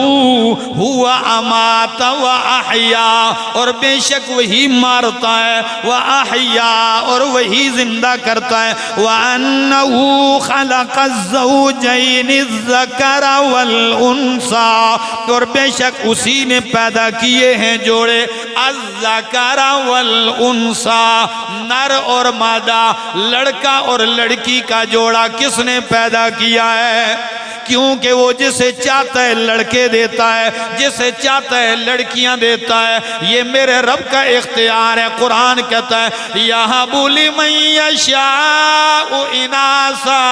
ہوا امات واحیا، اور بے شک وہی مارتا ہے، واحیا اور وہی زندہ کرتا ہے، وانہو خلق الزوجین الذکر والانثى، اور بے شک اسی نے پیدا کیے ہیں جوڑے الذکر والانثى، نر اور مادہ، لڑکا اور لڑکی کا جوڑا کس نے پیدا کیا ہے؟ کیونکہ وہ جسے چاہتا ہے لڑکے دیتا ہے، جسے چاہتا ہے لڑکیاں دیتا ہے، یہ میرے رب کا اختیار ہے۔ قرآن کہتا ہے یَهَبُ لِمَن يَشَاءُ إِنَاثًا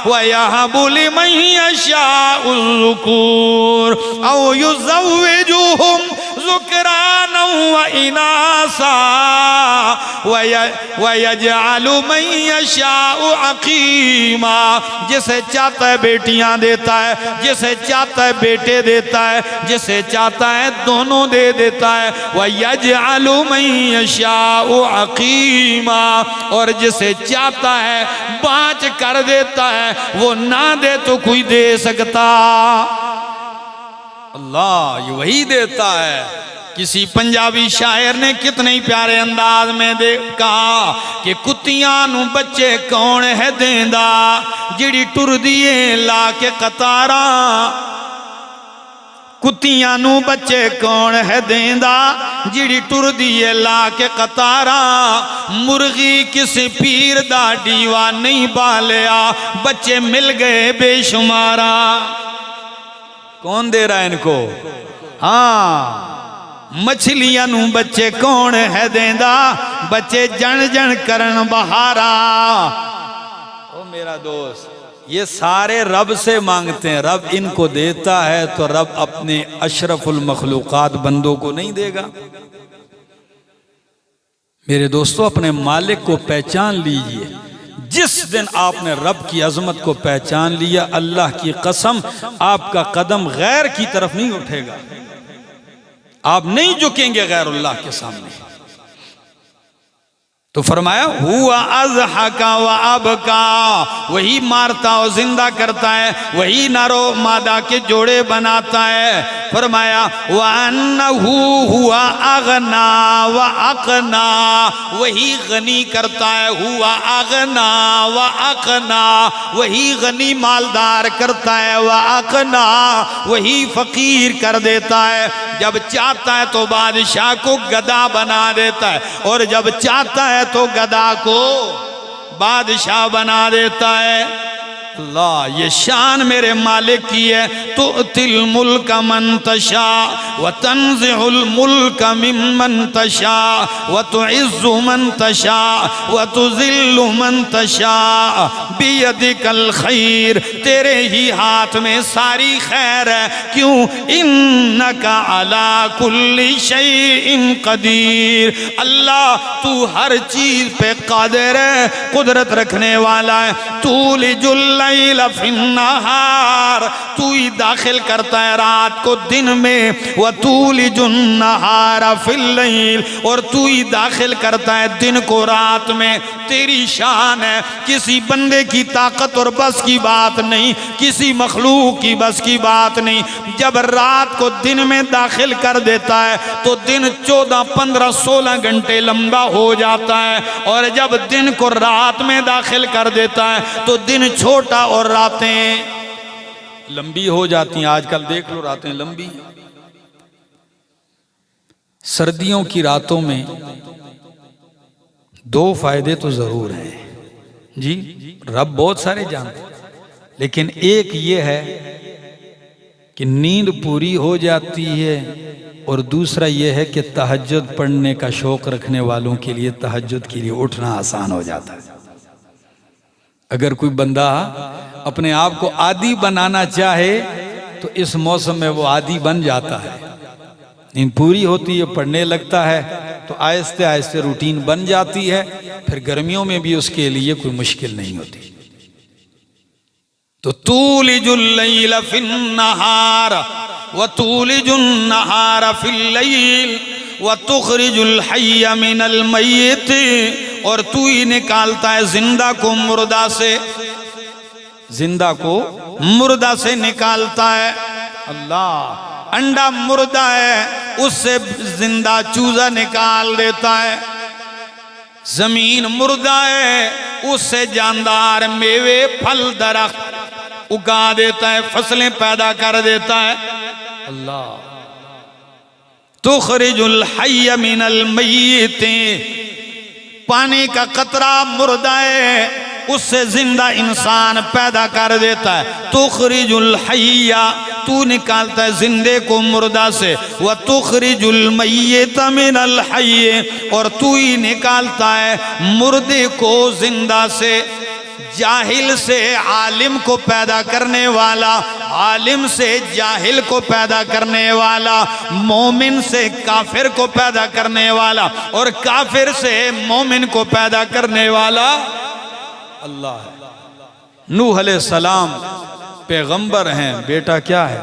وَيَهَبُ لِمَن يَشَاءُ الذُّكُورَ أَوْ يُزَوِّجُهُمْ ذُكْرَانًا وَإِنَاثًا وَيَجْعَلُ مَن يَشَاءُ عَقِيمًا، جسے چاہتا ہے بیٹیاں دیتا ہے، جسے چاہتا ہے بیٹے دیتا ہے، جسے چاہتا ہے دونوں دے دیتا ہے، وَيَجْعَلُ مَن يَشَاءُ عَقِيمًا، اور جسے چاہتا ہے بانچ کر دیتا ہے، وہ نہ دے تو کوئی دے سکتا، اللہ یہ وہی دیتا ہے۔ کسی پنجابی شاعر نے کتنے پیارے انداز میں کہا کہ کتیاں نو بچے کون ہے دیندا، جڑی ٹر دیے لا کے قطاراں، کتیاں نو بچے کون ہے دیندا، جڑی ٹر دیے لا کے قطاراں، مرغی کسی پیر دا ڈیوا نہیں بالیا، بچے مل گئے بے شمارا۔ کون دے رہا ہے ان کو؟ ہاں، مچھلیاں نو بچے کون ہے دیندا، بچے جن جن کرن بہارا۔ او میرا دوست، یہ سارے رب سے مانگتے ہیں، رب ان کو دیتا ہے تو رب اپنے اشرف المخلوقات بندوں کو نہیں دے گا؟ میرے دوستو، اپنے مالک کو پہچان لیجئے۔ جس دن آپ نے رب کی عظمت کو پہچان لیا، اللہ کی قسم آپ کا قدم غیر کی طرف نہیں اٹھے گا، آپ نہیں جھکیں گے غیر اللہ کے سامنے۔ تو فرمایا ہوا اضحکا وابکا، وہی مارتا اور زندہ کرتا ہے، وہی نر و مادہ کے جوڑے بناتا ہے۔ فرمایا وَأَنَّهُ هُوَ أَغْنَى وَأَقْنَى، وہی غنی کرتا ہے، ہوا اغنا وَأَقْنَى، وہی غنی مالدار کرتا ہے، وَأَقْنَى وہی فقیر کر دیتا ہے۔ جب چاہتا ہے تو بادشاہ کو گدا بنا دیتا ہے، اور جب چاہتا ہے تو گدا کو بادشاہ بنا دیتا ہے۔ اللہ، یہ شان میرے مالک کی ہے۔ تُؤْتِي الْمُلْكَ مَن تَشَاءُ وَتَنزِعُ الْمُلْكَ مِمَّن تَشَاءُ وَتُعِزُّ مَن تَشَاءُ وَتُذِلُّ مَن تَشَاءُ بِيَدِكَ الْخَيْرُ، تیرے ہی ہاتھ میں ساری خیر ہے۔ کیوں؟ إِنَّكَ عَلَى كُلِّ شَيْءٍ قَدِيرٌ، اللہ تو ہر چیز پہ قادر ہے، قدرت رکھنے والا ہے۔ تُولِجُ اللَّيْلَ اللیل فی النہار، تو ہی داخل کرتا ہے رات کو دن میں، وتولج النہار فی اللیل، اور تو ہی داخل کرتا ہے دن کو رات میں۔ تیری شان ہے، کسی بندے کی طاقت اور بس کی بات نہیں، کسی مخلوق کی بس کی بات نہیں۔ جب رات کو دن میں داخل کر دیتا ہے تو دن 14 15 16 گھنٹے لمبا ہو جاتا ہے، اور جب دن کو رات میں داخل کر دیتا ہے تو دن چھوٹا اور راتیں لمبی ہو جاتی ہیں۔ آج کل دیکھ لو راتیں لمبی۔ سردیوں کی راتوں میں دو فائدے تو ضرور ہیں جی، رب بہت سارے جانتے ہیں، لیکن ایک یہ ہے کہ نیند پوری ہو جاتی ہے، اور دوسرا یہ ہے کہ تہجد پڑھنے کا شوق رکھنے والوں کے لیے تہجد کے لیے اٹھنا آسان ہو جاتا ہے۔ اگر کوئی بندہ اپنے آپ کو عادی بنانا چاہے تو اس موسم میں وہ عادی بن جاتا ہے، نیند پوری ہوتی ہے، پڑھنے لگتا ہے تو آہستہ آہستہ روٹین بن جاتی ہے، پھر گرمیوں میں بھی اس کے لیے کوئی مشکل نہیں ہوتی۔ تو تولج اللیل فی النہار وتولج النہار فی اللیل وتخرج الحی من المیت، اور تو ہی نکالتا ہے زندہ کو مردہ سے، زندہ کو مردہ سے نکالتا ہے۔ اللہ، انڈا مردہ ہے اس سے زندہ چوزہ نکال دیتا ہے، زمین مردہ ہے اس سے جاندار میوے پھل درخت اگا دیتا ہے، فصلیں پیدا کر دیتا ہے۔ اللہ، تخرج الحی من المیت، پانی کا قطرہ مردہ ہے اس سے زندہ انسان پیدا کر دیتا ہے۔ تخرج الحی، تو نکالتا ہے زندے کو مردہ سے، وتخرج المیت من الحی، اور تو ہی نکالتا ہے مردے کو زندہ سے۔ جاہل سے عالم کو پیدا کرنے والا، عالم سے جاہل کو پیدا کرنے والا، مومن سے کافر کو پیدا کرنے والا، اور کافر سے مومن کو پیدا کرنے والا اللہ ہے۔ نوح علیہ السلام پیغمبر ہیں، بیٹا کیا ہے؟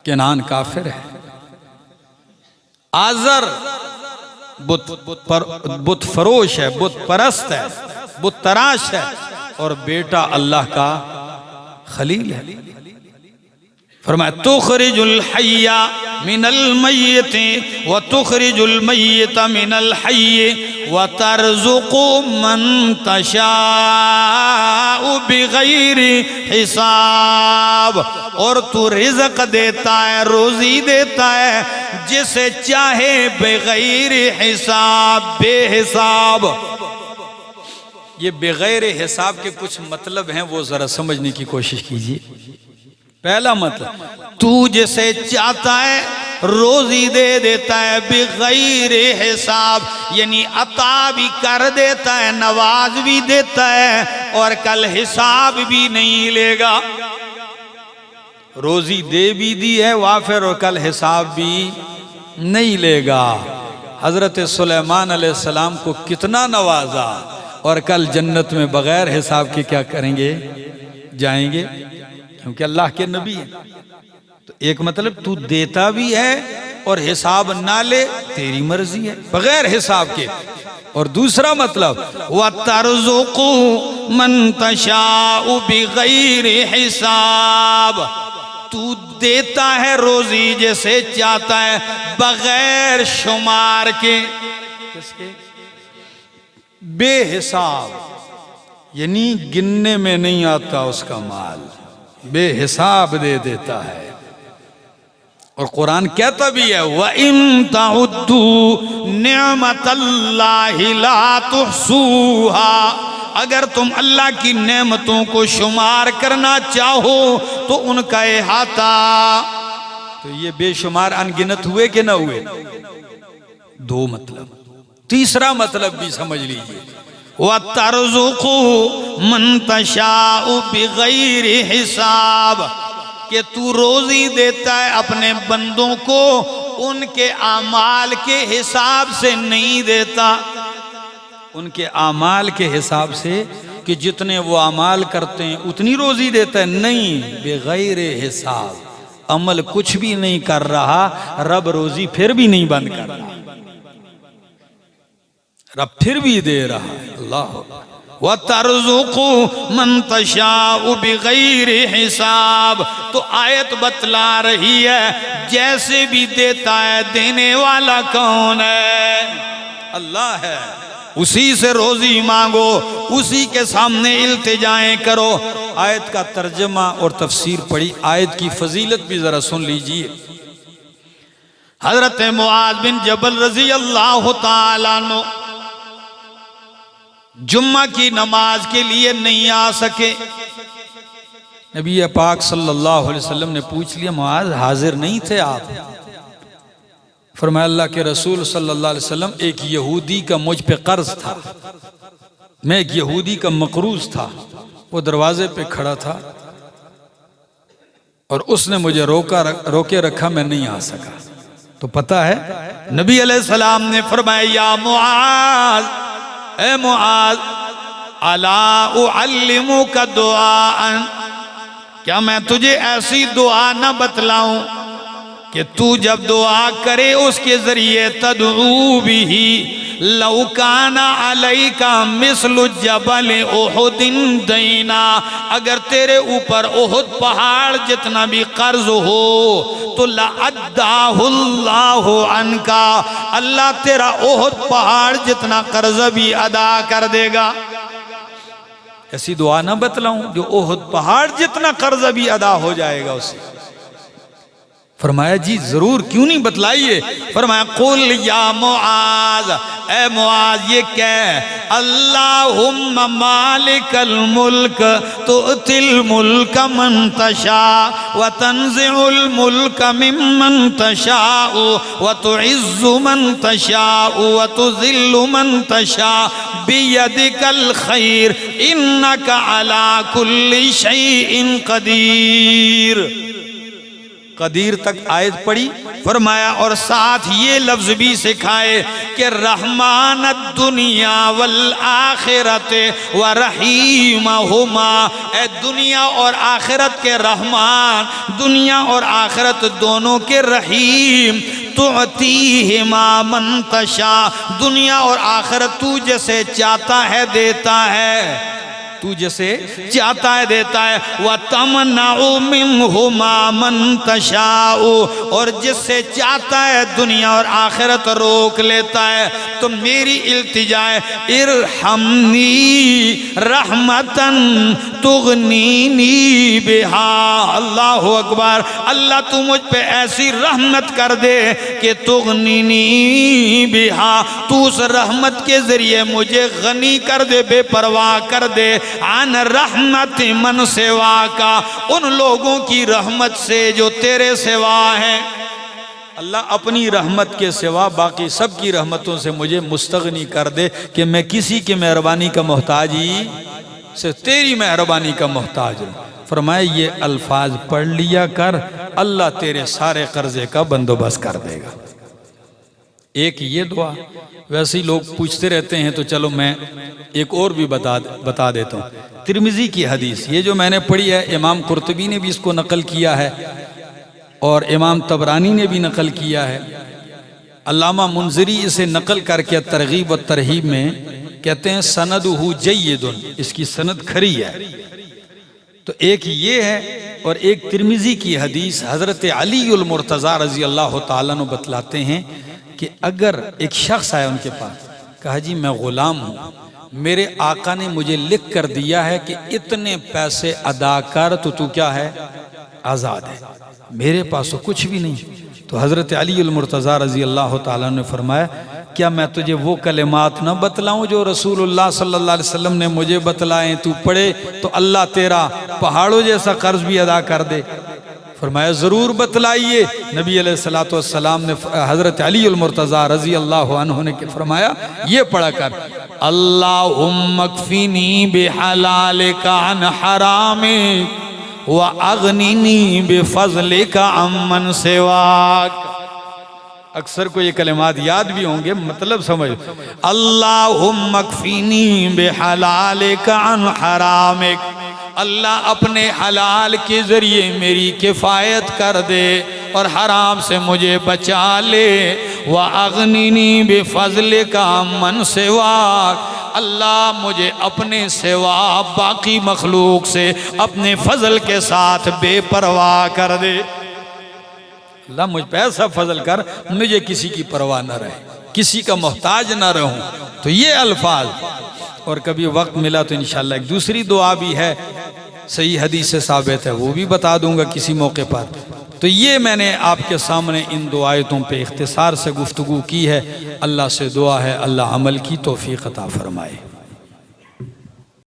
کنعان کافر ہے۔ آزر بت فروش ہے، بت پرست ہے، بت تراش ہے، اور بیٹا اللہ کا خلیل ہے۔ فرمایا تخرج الحی من المیت وتخرج المیت من الحی وترزق من تشاء بغیر حساب، اور تو رزق دیتا ہے، روزی دیتا ہے جسے چاہے بغیر حساب، بے حساب۔ یہ بغیر حساب کے کچھ مطلب ہیں، وہ ذرا سمجھنے کی کوشش کیجئے۔ پہلا مطلب، تو جسے چاہتا ہے روزی دے دیتا ہے بغیر حساب، یعنی عطا بھی کر دیتا ہے، نواز بھی دیتا ہے، اور کل حساب بھی نہیں لے گا۔ روزی دے بھی دی ہے وافر، اور کل حساب بھی نہیں لے گا۔ حضرت سلیمان علیہ السلام کو کتنا نوازا، اور کل جنت میں بغیر حساب کے کیا کریں گے؟ جائیں گے، کیونکہ اللہ کے نبی ہیں۔ تو ایک مطلب تو دیتا بھی ہے اور حساب نہ لے، تیری مرضی ہے، بغیر حساب کے۔ اور دوسرا مطلب وَتَرْزُقُ مَن تَشَاءُ بِغَيْرِ حِسَاب، تو دیتا ہے روزی جیسے چاہتا ہے بغیر شمار کے، بے حساب، یعنی گننے میں نہیں آتا اس کا مال، بے حساب دے دیتا ہے۔ اور قرآن کہتا بھی ہے وَإِن تَعُدُّوا نِعْمَةَ اللَّهِ لَا تُحْصُوهَا، اگر تم اللہ کی نعمتوں کو شمار کرنا چاہو تو ان کا احاطہ، تو یہ بے شمار انگنت ہوئے کہ نہ ہوئے؟ دو مطلب۔ تیسرا مطلب بھی سمجھ لیجئے، وَتَرْزُقُ مَن تَشَاءُ بِغَيْرِ حِسَاب، کہ تو روزی دیتا ہے اپنے بندوں کو ان کے اعمال کے حساب سے نہیں دیتا، ان کے اعمال کے حساب سے کہ جتنے وہ اعمال کرتے ہیں اتنی روزی دیتا ہے؟ نہیں، بغیر حساب، عمل کچھ بھی نہیں کر رہا، رب روزی پھر بھی نہیں بند کر رہا، رب پھر بھی دے رہا ہے۔ اللہ وَتَرْزُقُ مَن تَشَاءُ بِغَيْرِ حِساب، تو آیت بتلا رہی ہے جیسے بھی دیتا ہے، دینے والا کون ہے؟ اللہ ہے، اسی سے روزی مانگو، اسی کے سامنے التجائیں کرو۔ آیت کا ترجمہ اور تفسیر پڑھی، آیت کی فضیلت بھی ذرا سن لیجئے۔ حضرت معاذ بن جبل رضی اللہ تعالیٰ عنہ جمعہ کی نماز کے لیے نہیں آ سکے، نبی پاک صلی اللہ علیہ وسلم نے پوچھ لیا معاذ حاضر نہیں تھے آپ؟ فرمایا اللہ کے رسول صلی اللہ علیہ وسلم ایک یہودی کا مجھ پہ قرض تھا، میں ایک یہودی کا مقروض تھا، وہ دروازے پہ کھڑا تھا اور اس نے مجھے روکے رکھا، میں نہیں آ سکا۔ تو پتہ ہے نبی علیہ السلام نے فرمایا یا معاذ، اے معاذ، الا اعلمک دعاء، کیا میں تجھے ایسی دعا نہ بتلاؤں کہ تو جب دعا کرے اس کے ذریعے تدعو بھی لو کان علیک مثل جبل احد دینا، اگر تیرے اوپر احد پہاڑ جتنا بھی قرض ہو تو لَأَدَّاهُ اللَّهُ عَنْكَ، اللہ تیرا احد پہاڑ جتنا قرض بھی ادا کر دے گا۔ ایسی دعا نہ بتلاؤں جو احد پہاڑ جتنا قرض بھی ادا ہو جائے گا اسے؟ فرمایا جی ضرور، کیوں نہیں بتلائیے؟ فرمایا قل یا معاذ، اے معاذ یہ کہہ اللہم مالک الملک تؤتی الملک من تشاء وتنزع الملک ممن تشاء وتعز من تشاء وتذل من تشاء بیدک الخیر انک علی کل شیء قدیر۔ قدیر تک آیت پڑھی، فرمایا اور ساتھ یہ لفظ بھی سکھائے کہ رحمان الدنیا والآخرت ورحیمہما، اے دنیا اور آخرت کے رحمان، دنیا اور آخرت دونوں کے رحیم، تعطیہما من تشاء، دنیا اور آخرت تو جسے چاہتا ہے دیتا ہے، تو جسے چاہتا ہے دیتا ہے، وَتَمْنَعُ مِنْهُمَا مَنْ تَشَاءُ، اور جس سے چاہتا ہے دنیا اور آخرت روک لیتا ہے۔ تو میری التجا ہے ارحمنی رحمتاً تغنینی بہا، اللہ اکبر، اللہ تو مجھ پہ ایسی رحمت کر دے کہ تغنینی بہا، تو اس رحمت کے ذریعے مجھے غنی کر دے، بے پرواہ کر دے، عن رحمت من سوا کا، ان لوگوں کی رحمت سے جو تیرے سوا ہیں۔ اللہ اپنی رحمت کے سوا باقی سب کی رحمتوں سے مجھے مستغنی کر دے کہ میں کسی کی مہربانی کا محتاج ہی، صرف تیری مہربانی کا محتاج ہوں۔ فرمائے یہ الفاظ پڑھ لیا کر، اللہ تیرے سارے قرضے کا بندوبست کر دے گا۔ ایک یہ دعا، ویسے ہی لوگ پوچھتے رہتے ہیں تو چلو میں ایک اور بھی بتا دیتا ہوں۔ ترمذی کی حدیث، یہ جو میں نے پڑھی ہے امام قرطبی نے بھی اس کو نقل کیا ہے اور امام طبرانی نے بھی نقل کیا ہے، علامہ منذری اسے نقل کر کے ترغیب و ترہیب میں کہتے ہیں سندہ جید، اس کی سند کھری ہے۔ تو ایک یہ ہے اور ایک ترمذی کی حدیث، حضرت علی المرتضیٰ رضی اللہ تعالیٰ عنہ بتلاتے ہیں کہ اگر ایک شخص آیا ان کے پاس، کہا جی میں غلام ہوں، میرے آقا نے مجھے لکھ کر دیا ہے کہ اتنے پیسے ادا کر تو کیا ہے؟ آزاد ہے، میرے پاس تو کچھ بھی نہیں۔ تو حضرت علی المرتضیٰ رضی اللہ تعالیٰ نے فرمایا کیا میں تجھے وہ کلمات نہ بتلاؤں جو رسول اللہ صلی اللہ علیہ وسلم نے مجھے بتلائیں، تو پڑھے تو اللہ تیرا پہاڑوں جیسا قرض بھی ادا کر دے؟ فرمایا ضرور بتلائیے۔ نبی علیہ السلام نے حضرت علی المرتضیٰ رضی اللہ عنہ نے فرمایا یہ پڑھا کر اللہم اکفینی بحلالک عن حرامک وَأَغْنِنِي بِفَضْلِكَ عَمَّنْ سِوَاكَ۔ اکثر کو یہ کلمات یاد بھی ہوں گے، مطلب سمجھ، اللہم اکفینی بحلالک عن حرامک، اللہ اپنے حلال کے ذریعے میری کفایت کر دے اور حرام سے مجھے بچا لے، وَأَغْنِنِي بِفَضْلِكَ عَمَّنْ سِوَاكَ، اللہ مجھے اپنے سوا باقی مخلوق سے اپنے فضل کے ساتھ بے پرواہ کر دے۔ اللہ مجھ پہ ایسا فضل کر مجھے کسی کی پرواہ نہ رہے، کسی کا محتاج نہ رہوں۔ تو یہ الفاظ، اور کبھی وقت ملا تو انشاءاللہ ایک دوسری دعا بھی ہے، صحیح حدیث سے ثابت ہے، وہ بھی بتا دوں گا کسی موقع پر۔ تو یہ میں نے آپ کے سامنے ان دو آیتوں پہ اختصار سے گفتگو کی ہے۔ اللہ سے دعا ہے اللہ عمل کی توفیق عطا فرمائے۔